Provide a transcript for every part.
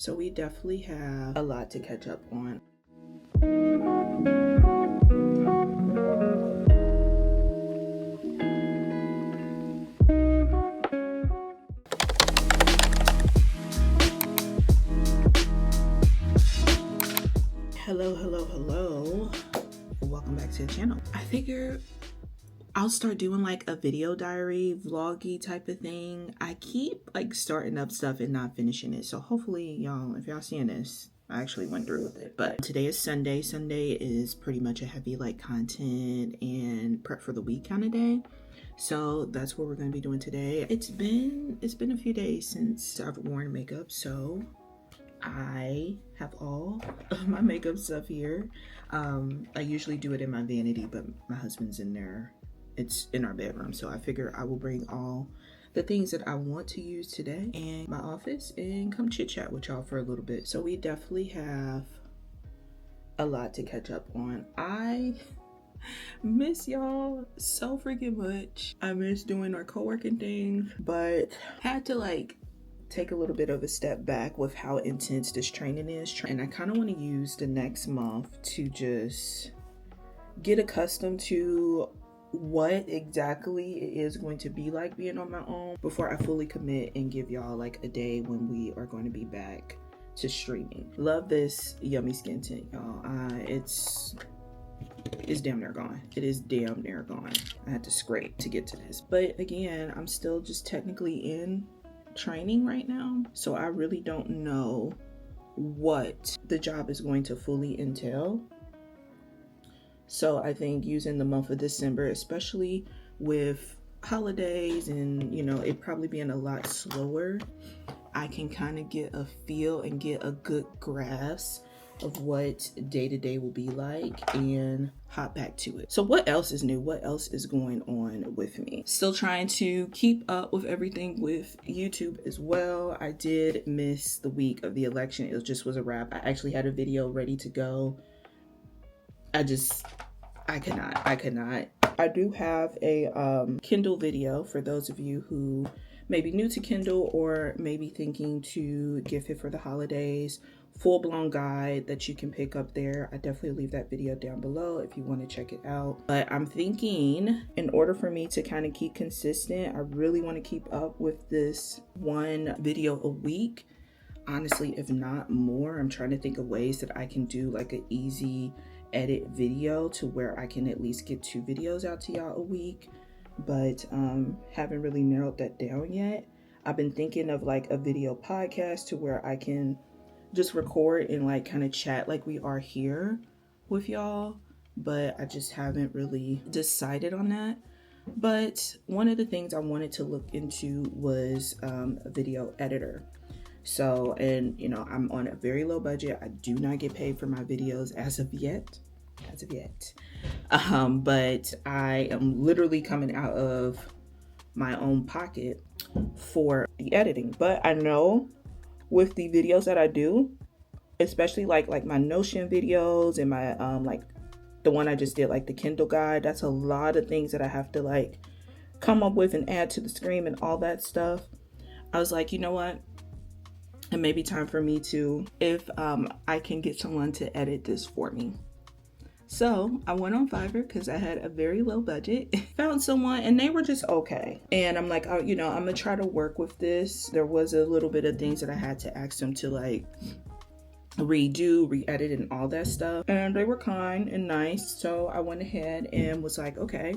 So we definitely have a lot to catch up on. Hello. Welcome back to the channel. I figure I'll start doing like a video diary, vloggy type of thing. I keep like starting up stuff and not finishing it. So hopefully y'all, if y'all seeing this, I actually went through with it. But today is Sunday. Sunday is pretty much a heavy like content and prep for the week kind of day. So that's what we're going to be doing today. It's been a few days since I've worn makeup, so I have all of my makeup stuff here. I usually do it in my vanity, but my husband's in there. It's in our bedroom, so I figure I will bring all the things that I want to use today in my office and come chit chat with y'all for a little bit. So we definitely have a lot to catch up on. I miss y'all so freaking much. I miss doing our co-working thing, but had to like take a little bit of a step back with how intense this training is. And I kind of want to use the next month to just get accustomed to what exactly it is going to be like being on my own before I fully commit and give y'all like a day when we are going to be back to streaming. Love this yummy skin tint, y'all. It's damn near gone. It is damn near gone. I had to scrape to get to this. But again, I'm still just technically in training right now, so I really don't know what the job is going to fully entail. So I think using the month of December, especially with holidays and it probably being a lot slower, I can kind of get a feel and get a good grasp of what day-to-day will be like and hop back to it. So what else is new? What else is going on with me? Still trying to keep up with everything with YouTube as well. I did miss the week of the election. It just was a wrap. I actually had a video ready to go. I could not. I do have a Kindle video for those of you who may be new to Kindle or maybe thinking to gift it for the holidays. Full-blown guide that you can pick up there. I definitely leave that video down below if you want to check it out. But I'm thinking in order for me to kind of keep consistent, I really want to keep up with this one video a week. Honestly, if not more, I'm trying to think of ways that I can do like an easy edit video to where I can at least get 2 videos out to y'all a week, but haven't really narrowed that down yet. I've been thinking of like a video podcast to where I can just record and like kind of chat like we are here with y'all, but I just haven't really decided on that. But one of the things I wanted to look into was a video editor. So, and I'm on a very low budget. I do not get paid for my videos as of yet. But I am literally coming out of my own pocket for the editing. But I know with the videos that I do, especially like my Notion videos and my like the one I just did, like the Kindle guide, that's a lot of things that I have to like come up with and add to the screen and all that stuff. I was like, you know what? It may be time for me to, if I can get someone to edit this for me. So I went on Fiverr because I had a very low budget, found someone and they were just okay. And I'm like, I'm gonna try to work with this. There was a little bit of things that I had to ask them to like redo, re-edit and all that stuff. And they were kind and nice. So I went ahead and was like, okay,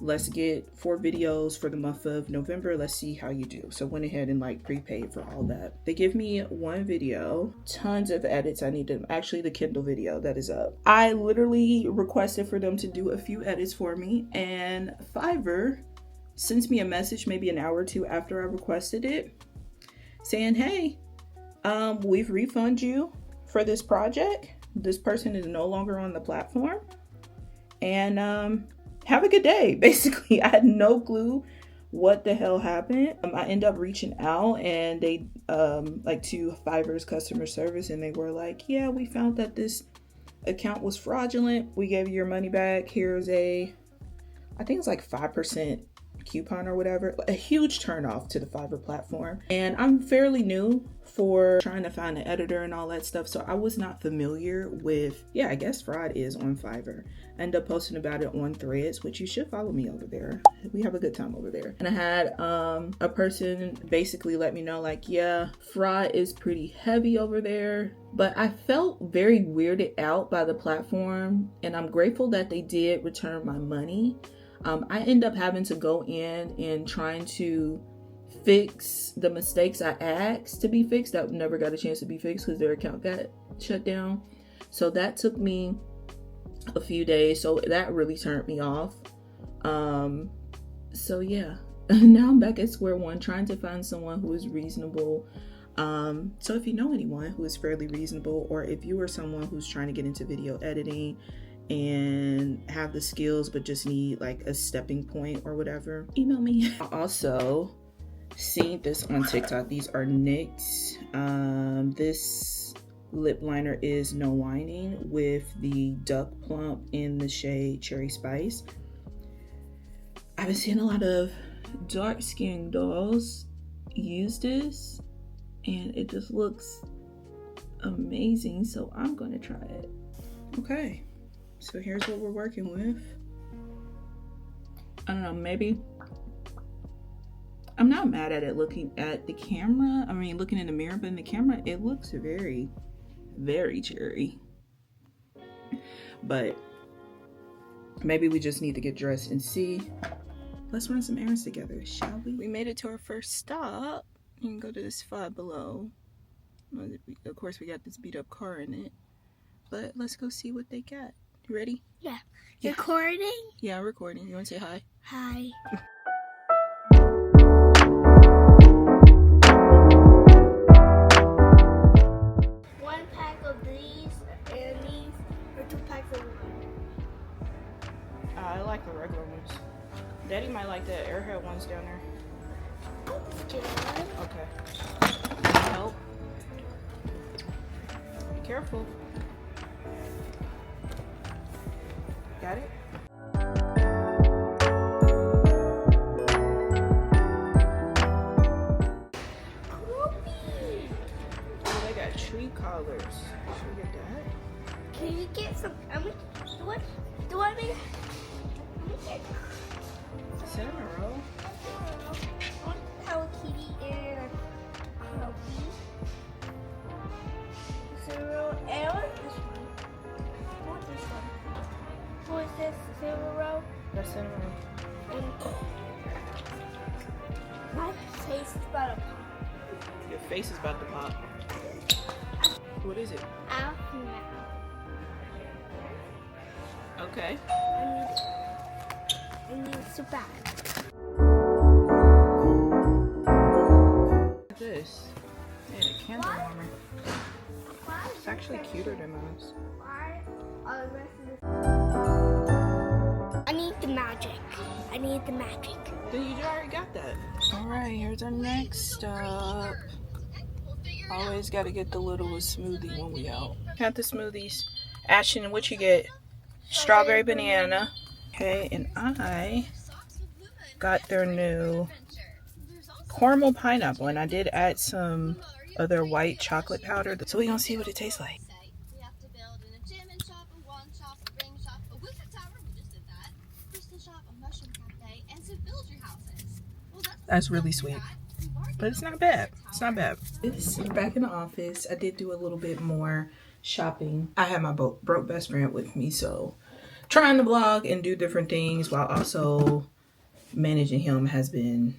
let's get 4 videos for the month of November. Let's see how you do. So went ahead and like prepaid for all that. They give me 1 video, tons of edits I need to, actually the Kindle video that is up. I literally requested for them to do a few edits for me, and Fiverr sends me a message maybe an hour or 2 after I requested it saying, hey, we've refunded you for this project. This person is no longer on the platform. And have a good day. Basically, I had no clue what the hell happened. I ended up reaching out and they like to Fiverr's customer service, and they were like, yeah, we found that this account was fraudulent. We gave you your money back. Here's I think it's like 5% coupon or whatever. A huge turnoff to the Fiverr platform. And I'm fairly new for trying to find an editor and all that stuff, so I was not familiar with, yeah, I guess fraud is on Fiverr. I ended up posting about it on Threads, which you should follow me over there. We have a good time over there. And I had a person basically let me know, like, yeah, fraud is pretty heavy over there. But I felt very weirded out by the platform, and I'm grateful that they did return my money. I end up having to go in and trying to fix the mistakes I asked to be fixed that never got a chance to be fixed because their account got shut down. So that took me a few days, so that really turned me off. So yeah, now I'm back at square one, trying to find someone who is reasonable. So if you know anyone who is fairly reasonable, or if you are someone who's trying to get into video editing and have the skills but just need like a stepping point or whatever, email me. I also seen this on TikTok. These are NYX. This lip liner is No Whining with the Duck Plump in the shade Cherry Spice. I've been seeing a lot of dark skinned dolls use this, and it just looks amazing, so I'm gonna try it. Okay, so here's what we're working with. I don't know, maybe I'm not mad at it looking at the camera. I mean, looking in the mirror, but in the camera, it looks very, very cherry. But maybe we just need to get dressed and see. Let's run some errands together, shall we? We made it to our first stop. You can go to this Five Below. Of course, we got this beat up car in it. But let's go see what they got. You ready? Yeah. Yeah. Recording? Yeah, I'm recording. You want to say hi? Hi. One pack of these and these, or 2 packs of one? I like the regular ones. Daddy might like the airhead ones down there. Okay. Help. Be careful. Got it? Oh, they got tree collars. Should we get that? Can you get some? What do I make? Cinnamon roll. Hello Kitty and Hello Kitty. Cereal. And what is this one? What's this one? What is this? Cereal. That's cinnamon roll. My face is about to pop. Your face is about to pop. What is it? Ow now. Okay. I need it so bad. Look at this. Yeah, a candle warmer. It's actually cuter than most. Why are the rest of this? I need the magic. I need the magic. Then you already got that. Alright, here's our next stop. Always gotta get the littlest smoothie when we out. Got the smoothies. Ashton, what you get? Strawberry banana. Okay, and I got their new caramel pineapple, and I did add some other white chocolate powder, so we're gonna see what it tastes like. That's really sweet, but it's not bad. It's not bad. We're back in the office. I did do a little bit more shopping. I had my broke best friend with me, so trying to vlog and do different things while also managing him has been,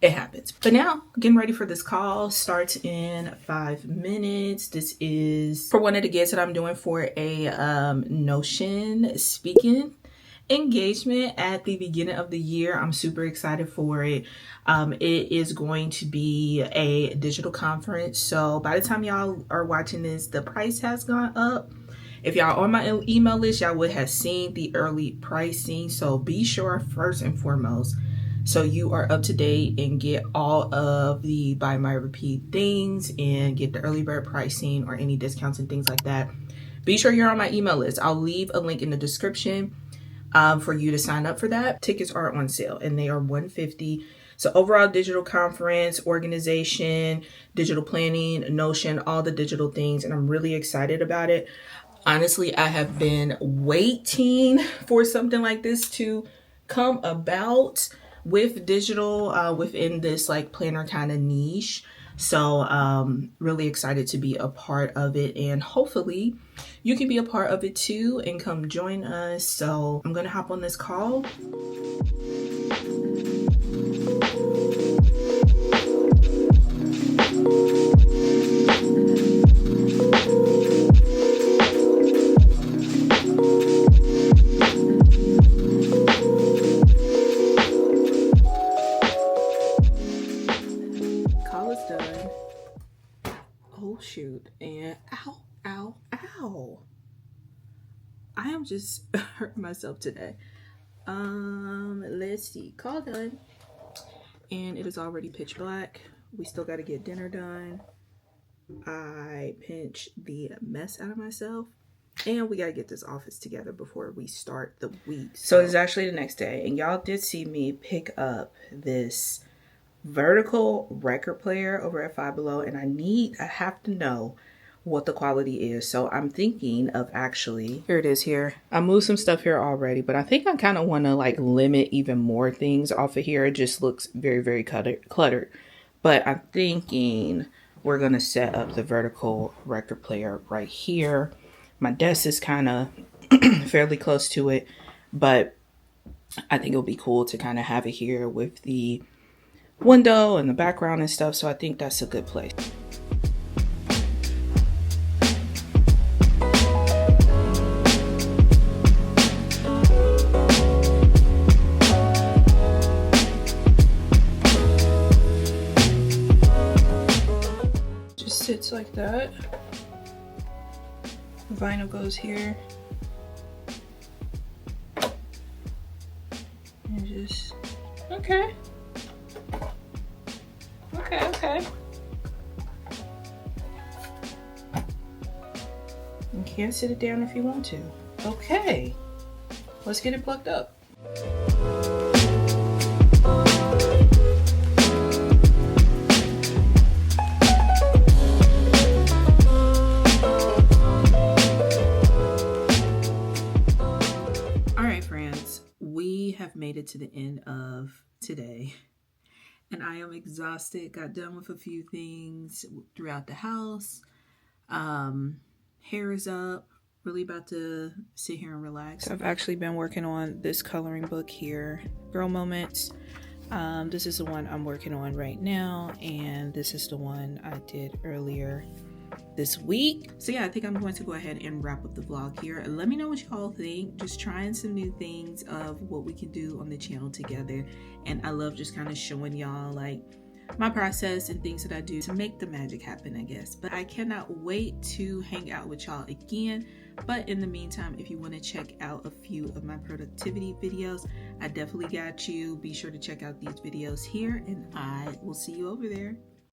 it happens. But now getting ready for this call. Starts in 5 minutes. This is for one of the gigs that I'm doing for a Notion speaking engagement at the beginning of the year. I'm super excited for it. It is going to be a digital conference, so by the time y'all are watching this, the price has gone up. If y'all on my email list, y'all would have seen the early pricing, so be sure first and foremost, so you are up to date and get all of the Buy Myra P things and get the early bird pricing or any discounts and things like that. Be sure you're on my email list. I'll leave a link in the description. for you to sign up for that. Tickets are on sale and they are $150. So overall digital conference, organization, digital planning, Notion, all the digital things. And I'm really excited about it. Honestly, I have been waiting for something like this to come about with digital within this like planner kind of niche. So really excited to be a part of it, and hopefully you can be a part of it too and come join us. So I'm gonna hop on this call. Call is done. Oh shoot, and ow. I am just hurting myself today. Let's see, call done. And it is already pitch black. We still got to get dinner done. I pinched the mess out of myself. And we got to get this office together before we start the week. So it's actually the next day. And y'all did see me pick up this vertical record player over at Five Below. And I have to know what the quality is. So I'm thinking of actually, here it is here. I moved some stuff here already, but I think I kind of want to like limit even more things off of here. It just looks very, very cluttered. But I'm thinking we're going to set up the vertical record player right here. My desk is kind of fairly close to it, but I think it'll be cool to kind of have it here with the window and the background and stuff. So I think that's a good place. Sits like that. The vinyl goes here. And just okay. You can sit it down if you want to. Okay. Let's get it plugged up. Have made it to the end of today and I am exhausted. Got done with a few things throughout the house. Hair is up. Really about to sit here and relax. So I've actually been working on this coloring book here, Girl Moments. This is the one I'm working on right now, and this is the one I did earlier this week. So yeah, I think I'm going to go ahead and wrap up the vlog here. Let me know what y'all think. Just trying some new things of what we can do on the channel together. And I love just kind of showing y'all like my process and things that I do to make the magic happen, I guess. But I cannot wait to hang out with y'all again. But in the meantime, if you want to check out a few of my productivity videos, I definitely got you. Be sure to check out these videos here, and I will see you over there.